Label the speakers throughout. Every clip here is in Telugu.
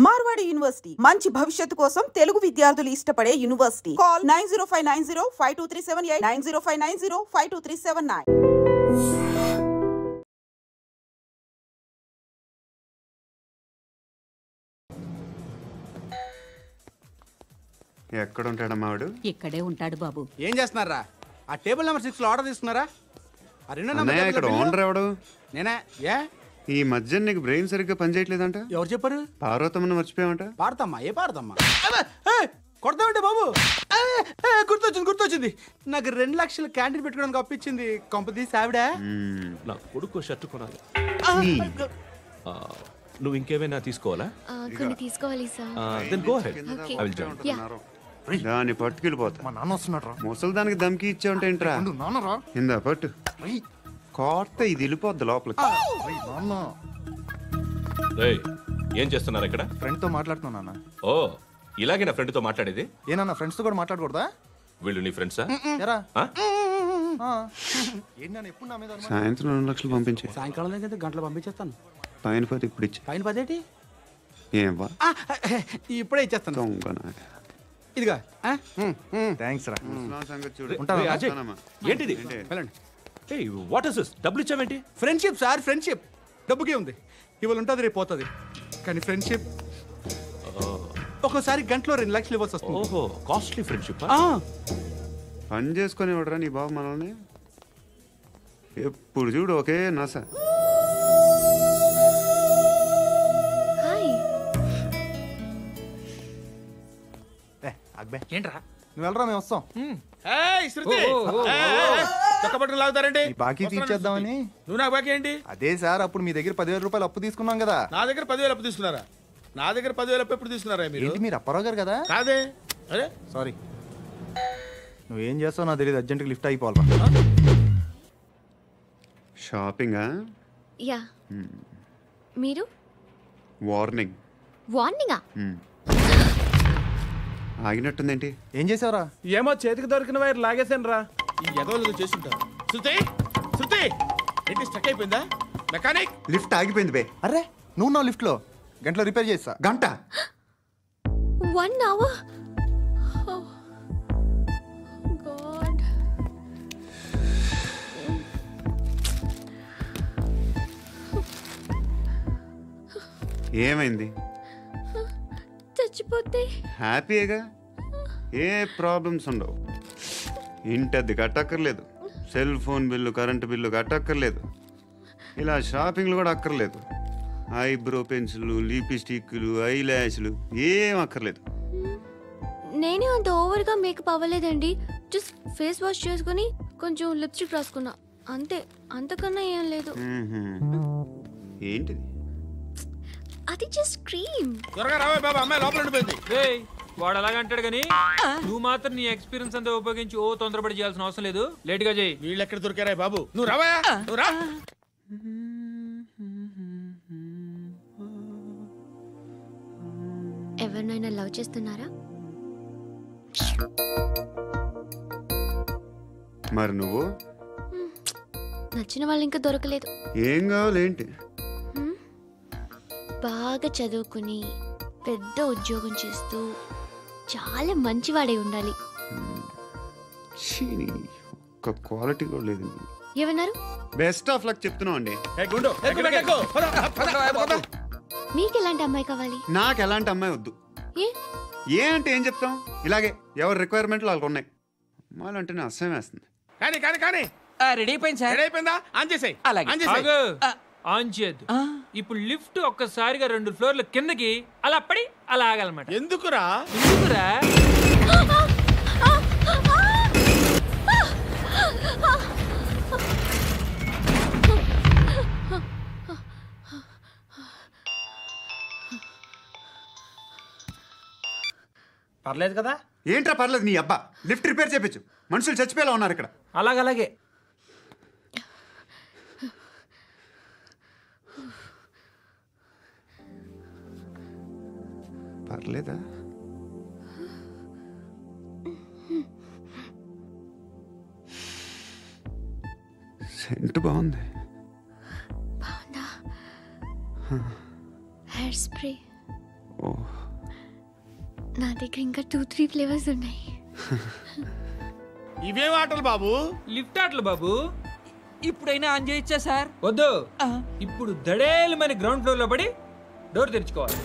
Speaker 1: మార్వాడి యూనివర్సిటీ మంచి భవిష్యత్తు కోసం తెలుగు విద్యార్థులు ఇష్టపడే యూనివర్సిటీ. కాల్ 9059052378 9059052379.
Speaker 2: ఎక్కడ ఉంటాడమ్మా వాడు?
Speaker 3: ఇక్కడే ఉంటాడు బాబు.
Speaker 4: ఏం చేస్తున్నారా? ఆ టేబుల్ నెంబర్ 6 లో ఆర్డర్ తీసుకున్నారా?
Speaker 2: ఇక్కడ ఓనర్ ఎవడు?
Speaker 4: నేనే. ఏ
Speaker 2: ఈ మధ్య నీకు బ్రెయిన్ సరిగ్గా పనిచేయట్లేదంట.
Speaker 4: ఎవరు చెప్పారు?
Speaker 2: పార్వతమ్మను మర్చిపోయామంట.
Speaker 4: పాడతామ్మా? ఏ పాడతామ్మా? కొడతామంటే బాబు. గుర్తొచ్చింది. నాకు 2 లక్షలు క్యాంటీన్ పెట్టుకోవడానికి అప్పించింది. కొంపతీసి ఆవిడ.
Speaker 5: నా కొడుకు షర్ట్ కొనాలి. నువ్వు ఇంకేమైనా తీసుకోవాలా?
Speaker 6: కొన్ని తీసుకోవాలి sir.
Speaker 5: Then go ahead. I will join.
Speaker 2: దాన్ని పట్టుకెళ్ళిపోతా.
Speaker 4: మా నాన్న వస్తున్నాడు.
Speaker 2: ముసలి దానికి దమ్కి ఇచ్చావుంటేంట్రా?
Speaker 4: నాన్నరా
Speaker 2: ఇందా పట్టు. కోర్త ఇది వెళ్ళిపోద్ది లోపలికి.
Speaker 5: ఏం చేస్తున్నారు ఇక్కడ?
Speaker 7: ఫ్రెండ్ తో మాట్లాడుతున్నా నాన్న.
Speaker 5: ఓ, ఇలాగే నా ఫ్రెండ్ తో మాట్లాడేది?
Speaker 7: ఏనా ఫ్రెండ్స్ తో కూడా మాట్లాడకూడదా?
Speaker 5: వీళ్ళు నీ ఫ్రెండ్సా?
Speaker 2: సాయంత్రం 2 లక్షలు పంపించే.
Speaker 4: సాయంకాలం దగ్గర గంటలు పంపించేస్తాను.
Speaker 2: పైన 10 ఇప్పుడు ఇచ్చే.
Speaker 4: పైన 10 ఏంటి?
Speaker 2: ఏం వా
Speaker 4: ఇప్పుడే ఇచ్చేస్తాను. ఇదిగా
Speaker 7: థ్యాంక్స్ రా.
Speaker 5: ఏంటిది? What is this? డబ్బులు ఇచ్చావేంటి?
Speaker 4: Friendship sir, friendship. డబ్బుకే ఉంది. ఇవాళ ఉంటుంది, రేపు పోతుంది. కానీ ఫ్రెండ్షిప్ ఒక్కోసారి గంటలో 2 లక్షలు ఇవ్వాల్సి వస్తుంది.
Speaker 5: ఓహో, కాస్ట్లీ ఫ్రెండ్షిప్.
Speaker 2: పని చేసుకొని ఇవ్వడరా నీ బాబు మనల్ని? ఎప్పుడు చూడు ఒకే నస.
Speaker 4: ఏంట్రా?
Speaker 7: నువ్వు వెళ్ళరా, మేము వస్తాం.
Speaker 4: లాగుతారండి.
Speaker 7: బాకీ తీర్చేద్దామని.
Speaker 4: నువ్వు నాకు బాకీ ఏంటి?
Speaker 7: అదే సార్, అప్పుడు మీ దగ్గర 10,000 రూపాయలు అప్పు తీసుకున్నాం కదా.
Speaker 4: నా దగ్గర 10,000 అప్పు తీసుకున్నారా? నా దగ్గర 10,000 అప్పు ఎప్పుడు తీసుకున్నారా మీరు?
Speaker 7: ఏంటి, మీరు అప్పారావు గారు కదా?
Speaker 4: కాదే. అరే
Speaker 7: సారీ. నువ్వేం చేస్తావు నాకు తెలియదు. అర్జెంట్గా లిఫ్ట్ అయిపోవాలి.
Speaker 2: షాపింగా?
Speaker 6: యా. మీరు?
Speaker 2: వార్నింగ్.
Speaker 6: వార్నింగా?
Speaker 2: ఆగినట్టుందేంటి?
Speaker 7: ఏం చేసావురా?
Speaker 4: ఏమో, చేతికి దొరికిన వైర్ లాగేసాను రా. ఈ ఎదవలు చేస్తుంటారు. శృతి ఏంటి స్టక్ అయిపోయిందా? మెకానిక్.
Speaker 2: లిఫ్ట్ ఆగిపోయింది బే.
Speaker 7: అరే, నువ్వు నా లిఫ్ట్ లో గంటలో రిపేర్ చేస్తా.
Speaker 2: గంట?
Speaker 6: 1 hour? Oh God.
Speaker 2: ఏమైంది?
Speaker 6: చచ్చిపోతే
Speaker 2: హ్యాపీగా, ఏ ప్రాబ్లమ్స్ ఉండవు. ఇంటి అద్దె కట్టక్కర్లేదు, cell phone bill, current bill కట్టక్కర్లేదు, ఇలా షాపింగ్లు కూడా అక్కర్లేదు. ఐబ్రో పెన్సిల్లు, లిప్స్టిక్లు, ఐ ల్యాష్లు ఏం అక్కర్లేదు.
Speaker 6: నేనే అంత ఓవర్గా మేకప్ అవ్వలేదండి. జస్ట్ ఫేస్ వాష్ చేసుకుని కొంచెం లిప్స్టిక్ రాసుకున్నా అంతే. అంతకన్నా ఏం లేదు.
Speaker 2: ఏంటిది?
Speaker 6: అది జస్ట్ క్రీమ్.
Speaker 4: త్వరగా రావే బాబా, అమ్మాయి లోపల ఉండిపోయింది.
Speaker 8: వాడు అలాగంటాడు కానీ నువ్వు మాత్రం నీ ఎక్స్పీరియన్స్ అంతా ఉపయోగించి తొందరపడి చేయాల్సిన అవసరం లేదు. లేట్ గా చేయి.
Speaker 4: వీళ్ళు ఎక్కడ దొరికారా బాబు? నువ్వు రావా? నువ్వు రా.
Speaker 6: ఎవరినైనా లవ్ చేస్తున్నారా?
Speaker 2: మరి నువ్వు?
Speaker 6: నచ్చిన వాళ్ళు ఇంకా దొరకలేదు.
Speaker 2: ఏం కావాలేంటి?
Speaker 6: బాగా చదువుకుని పెద్ద ఉద్యోగం చేస్తూ చాలా మంచివాడై ఉండాలి.
Speaker 2: ఒక్క క్వాలిటీ కూడా లేదు.
Speaker 6: ఏమన్నారు?
Speaker 2: బెస్ట్ ఆఫ్ లక్ చెప్తున్నావు అండి.
Speaker 6: మీకు ఎలాంటి అమ్మాయి కావాలి?
Speaker 2: నాకు ఎలాంటి అమ్మాయి వద్దు. ఏ అంటే ఏం చెప్తాం? ఇలాగే ఎవరి రిక్వైర్మెంట్లు వాళ్ళకు ఉన్నాయి. అమ్మాయిలు అంటేనే అసహ్యం వేస్తుంది.
Speaker 4: కానీ
Speaker 8: రెడీ అయిపోయింది సార్.
Speaker 4: రెడీ అయిపోయిందా? ఆన్ చేసేయ్.
Speaker 8: ఆన్ చేయద్దు. ఇప్పుడు లిఫ్ట్ ఒక్కసారిగా 2 ఫ్లోర్ల కిందకి అలా పడి అలా ఆగాలన్నమాట.
Speaker 4: ఎందుకురా?
Speaker 8: పర్లేదు కదా?
Speaker 2: ఏంట్రా పర్లేదు? నీ అబ్బా లిఫ్ట్ రిపేర్ చేయించు. మనుషులు చచ్చిపోయేలా ఉన్నారు ఇక్కడ.
Speaker 8: అలాగే
Speaker 2: పర్లేదా? సెంట్ బాగుంది.
Speaker 6: బాగుందా? Hair spray.
Speaker 2: ఓహో,
Speaker 6: నా దగ్గర ఇంకా 2-3 ఫ్లేవర్స్ ఉన్నాయి.
Speaker 4: ఇవేం ఆటలు బాబు?
Speaker 8: లిఫ్ట్ ఆటలు బాబు.
Speaker 3: ఇప్పుడైనా ఆన్ చేయొచ్చా సార్?
Speaker 8: వద్దు, ఇప్పుడు దడేలు మన గ్రౌండ్ ఫ్లోర్ లో పడి డోర్ తెరుచుకోవాలి.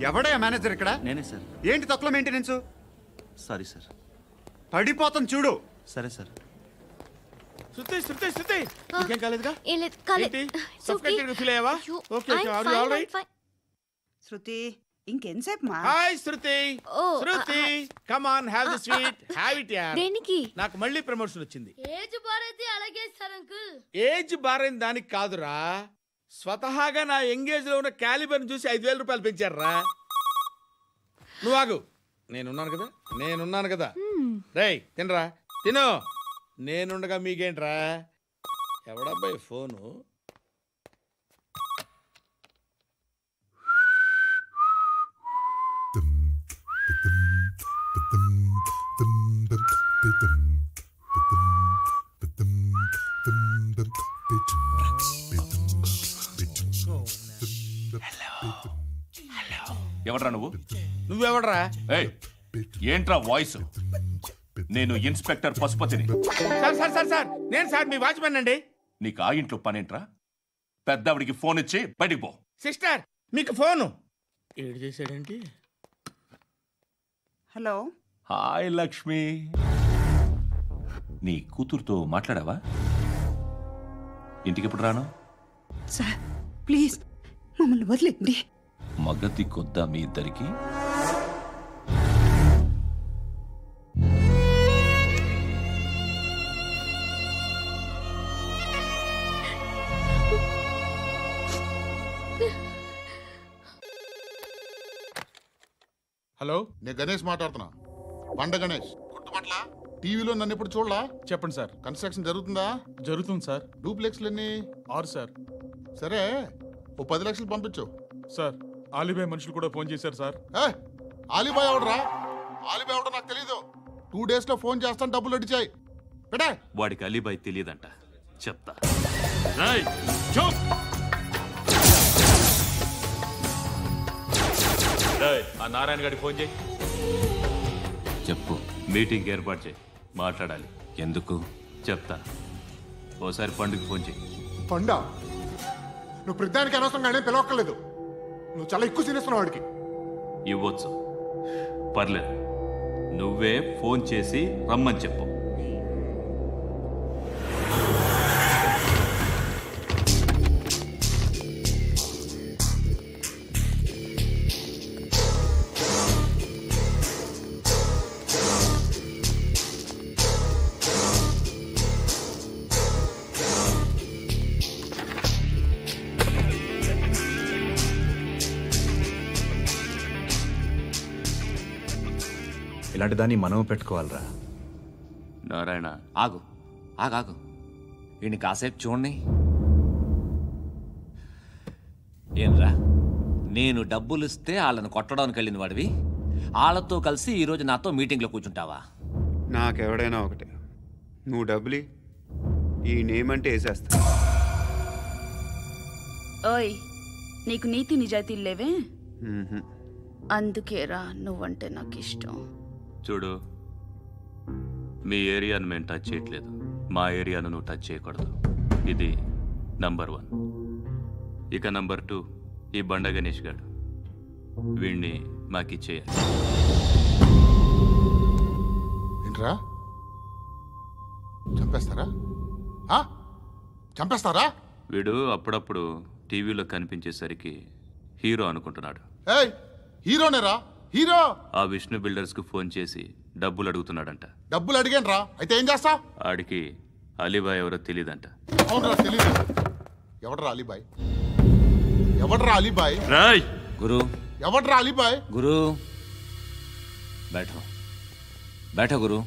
Speaker 2: ఎవడయ్యా మేనేజర్ ఇక్కడ?
Speaker 7: నేనే సార్.
Speaker 2: ఏంటి తక్కువ మెయింటెనెన్స్?
Speaker 7: Sorry sir.
Speaker 2: పడిపోతాం చూడు.
Speaker 7: సరే సార్.
Speaker 4: శృతి శృతి శృతి ఇంకేం కాలేదుగా?
Speaker 6: ఏం లేదు, కాలేదు.
Speaker 4: ఏంటి సఫికేటెడ్ గా ఫీల్ అయ్యావా? Okay okay, are you all right?
Speaker 1: Shruti ఇంకెంతసేపు మా?
Speaker 4: Hi Shruti.
Speaker 6: Oh,
Speaker 4: Shruti come on, have the sweet, have it యార్.
Speaker 6: దేనికి?
Speaker 4: నాకు మళ్ళీ ప్రమోషన్ వచ్చింది.
Speaker 6: ఏజ్ బారైతే అలాగే సార్ అంకుల్.
Speaker 4: ఏజ్ బారైన దానికి కాదురా, స్వతహాగా నా ఎంగేజ్ లో ఉన్న క్యాలిబర్ చూసి 5,000 రూపాయలు పెంచారా. నువ్వు ఆగు, నేనున్నాను కదా. రేయ్ తినరా, తిను. నేనుండగా మీకేంట్రా? ఎవడబ్బాయి ఫోను?
Speaker 5: ఎవడ్రా నువ్వు?
Speaker 4: నువ్వెవడరా?
Speaker 5: ఏయ్, ఏంట్రా వాయిస్? నేను ఇన్స్పెక్టర్ పశుపతిని.
Speaker 4: సార్ సార్ సార్ సార్, నేను సార్ మీ వాచ్మెన్ అండి.
Speaker 5: నీకు ఆ ఇంట్లో పనేంట్రా? పెద్దవిడికి ఫోన్ ఇచ్చి బయటికి పో.
Speaker 4: సిస్టర్ మీకు ఫోను. ఏడు చేశాడేంటి?
Speaker 1: హలో.
Speaker 5: హాయ్ లక్ష్మి, నీ కూతురుతో మాట్లాడావా? ఇంటికి ఎప్పుడు రాను?
Speaker 1: సార్ ప్లీజ్ మమ్మల్ని వదిలేండి.
Speaker 5: మగతి కొద్దా మీ ఇద్దరికి?
Speaker 9: హలో, నేను గణేష్ మాట్లాడుతున్నా. బండ గణేష్ గుర్తుపట్ల? టీవీలో నన్ను ఎప్పుడు చూడలా?
Speaker 4: చెప్పండి సార్.
Speaker 9: కన్స్ట్రక్షన్ జరుగుతుందా?
Speaker 4: జరుగుతుంది సార్.
Speaker 9: డూప్లెక్స్లు ఎన్ని?
Speaker 4: 6 సార్.
Speaker 9: సరే, ఓ 10 లక్షలు పంపించు.
Speaker 4: సార్ ఆలిబాయ్ మనుషులు కూడా ఫోన్ చేశారు సార్.
Speaker 9: ఆలిబాయ్ ఎవడరా? ఆలిబాయ్ ఎవడో నాకు తెలీదు. 2 days లో ఫోన్ చేస్తాను, డబ్బులు అడిచాయి. పెడే.
Speaker 5: వాడికి అలీబాయ్ తెలియదంట, చెప్తా. ఆ నారాయణ గారికి ఫోన్ చేయి. చెప్పు, మీటింగ్ ఏర్పాటు చేయి, మాట్లాడాలి. ఎందుకు చెప్తా. ఓసారి పండుగ ఫోన్ చేయి.
Speaker 9: పండా, నువ్వు ప్రతిదానికి అనవసరంగానే పిలవక్కర్లేదు. నువ్వు చాలా ఎక్కువ సీనిస్తున్నావు వాడికి.
Speaker 5: ఇవ్వచ్చు, పర్లేదు. నువ్వే ఫోన్ చేసి రమ్మని చెప్పు.
Speaker 7: ఇలాంటి దాన్ని మనం పెట్టుకోవాలరా.
Speaker 5: నారాయణ,
Speaker 10: ఆగు ఆగాగు, ఈయన కాసేపు చూడండి. ఏంరా, నేను డబ్బులు ఇస్తే వాళ్ళని కొట్టడానికి వెళ్ళిన వాడివి, వాళ్ళతో కలిసి ఈరోజు నాతో మీటింగ్లో కూర్చుంటావా?
Speaker 2: నాకెవడైనా ఒకటే, నువ్వు డబ్బులి, ఈ నేమ్ అంటే వేసేస్తా.
Speaker 11: ఓయ్, నీకు నీతి నిజాయితీలు లేవే? అందుకేరా నువ్వంటే నాకు ఇష్టం.
Speaker 5: చూడు, మీ ఏరియాను మేము టచ్ చేయట్లేదు, మా ఏరియాను నువ్వు టచ్ చేయకూడదు. ఇది నంబర్ 1. ఇక నంబర్ 2, ఈ బండ గణేష్ గారు, వీణ్ణి మాకిచ్చేయాలి.
Speaker 9: ఏంట్రా, చంపేస్తారా? చంపేస్తారా?
Speaker 5: వీడు అప్పుడప్పుడు టీవీలో కనిపించేసరికి హీరో అనుకుంటున్నాడు.
Speaker 9: ఏయ్, హీరోనేరా, హీరో.
Speaker 5: ఆ విష్ణు బిల్డర్స్కు ఫోన్ చేసి డబ్బులు అడుగుతున్నాడంట.
Speaker 9: డబ్బులు అడిగాను రా, అయితే ఏం చేస్తా?
Speaker 5: ఆడికి అలీబాయ్ ఎవరో తెలియదంట.
Speaker 9: అవునరా, తెలీదు. ఎవడరా అలీబాయ్? ఎవడరా అలీబాయ్?
Speaker 10: గురు,
Speaker 9: ఎవడరా అలీబాయ్?
Speaker 10: గురు బైఠో బైఠో గురు.